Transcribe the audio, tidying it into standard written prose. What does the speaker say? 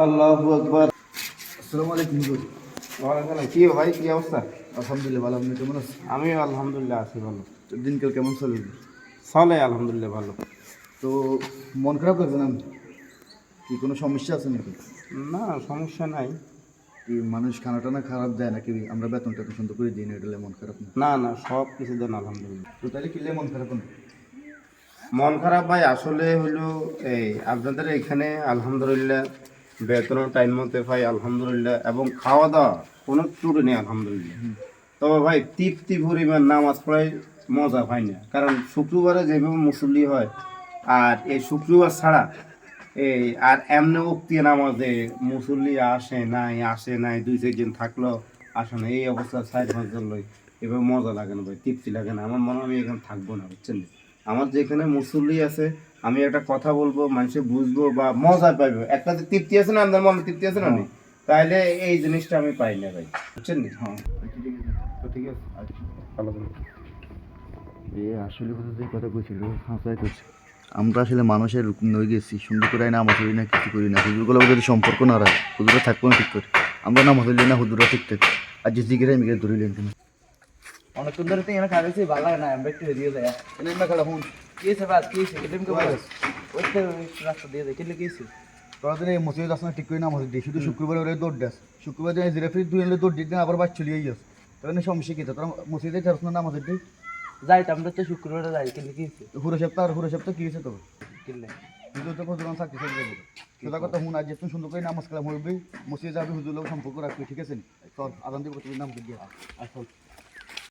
আল্লাহু আকবার। আসসালামু আলাইকুম হুজুর। ওয়ালাইকুম আসসালাম। কি ভাই, কি অবস্থা? আলহামদুলিল্লাহ ভালো, আপনি কেমন আছেন? আমি আলহামদুলিল্লাহ আছি ভালো। তো দিনকাল কেমন চলে? চলে আলহামদুলিল্লাহ ভালো। তো মন খারাপ করছেন আপনি? কি কোনো সমস্যা আছে নাকি? না, সমস্যা নাই। কি মানুষ খানা টানা খারাপ দেয় নাকি আমরা বেতন টেতন সুন্দর করে দিই না, এটা মন খারাপ না? না না, সব কিছু দেন আলহামদুলিল্লাহ। তো তাহলে কিনলে মন খারাপ না? মন খারাপ ভাই আসলে হলো এই আপনাদের এখানে আলহামদুলিল্লাহ বেতনও টাইম মতো পাই আলহামদুলিল্লাহ, এবং খাওয়া দাওয়া কোনো ত্রুটি নেই আলহামদুলিল্লাহ। তবে ভাই তৃপ্তি পরিমাণ নামাজ পড়াই মজা পাই না, কারণ শুক্রবারে যেভাবে মুসল্লি হয় আর এই শুক্রবার ছাড়া এই আর এমনি উক্তি নামাজে মুসল্লি আসে নাই 2-4 দিন থাকলো, আসে না, এই অবস্থা 4-5 জন লই, এভাবে মজা লাগে না ভাই, তৃপ্তি লাগে না। আমার মনে হয় আমি এখানে থাকবো না, বুঝছেন? আমার যেখানে মুসল্লি আছে আমি একটা কথা বলবো, মানুষে বুঝবো বা মজা পাইবো, একটা যে তৃপ্তি আছে না, আমাদের মনে তৃপ্তি আছে না, তাইলে এই জিনিসটা আমি পাই না ভাই, বুঝছেন? হ্যাঁ ঠিক আছে। তো ঠিক আছে, আচ্ছা। ভালো থাকবেন। আসলে কথা যে কথা বলছিল হাসাই করছে, আমরা আসলে মানুষের নই গেছি, সুন্দর করে নামাজ পড়ি না, কিছু করি না। হুজুরগুলো যদি সম্পর্ক না রাখে হুজুরা থাকবো না ঠিক করে। আমরা নামাজ পড়লি না, হুজুরা ঠিক থাকে। আর যে জিগেরা মিগে ধরিলেন কেন অনেকক্ষণ ধরে তো এখানে খাইছি, ভালো লাগে না, আমরা একটু দিয়ে যায় এনে না খেলা হুন কিয়েছে বাস কিয়েছে কেটেম কে বস ওই তো রাস্তা দিয়ে যায় কেলে কিয়েছে তোরা দিন এই মসজিদ আসনা ঠিক করে নামাজ দিই, শুধু শুক্রবার ওরে দৌড় দেস, শুক্রবার দিন জিরা ফির দুই এলে দৌড় দিতে আবার বাস চলিয়ে যাস, তাহলে সমস্যা কি? তোরা মসজিদে চাস না নামাজ দিই যাই আমরা তো শুক্রবারে যাই কিন্তু কি হয়েছে হুরো সপ্তাহ কি হয়েছে তোর? কিনলে হুজুর তো হুজুর থাকতে থাকবে সেটা কথা হুন, আজ তুমি সুন্দর করে নামাজ কালাম হইবি, মসজিদে যাবি, হুজুর লোক সম্পর্ক রাখবি, ঠিক আছে? তোর আদান দিব তুমি নাম দিয়ে আসল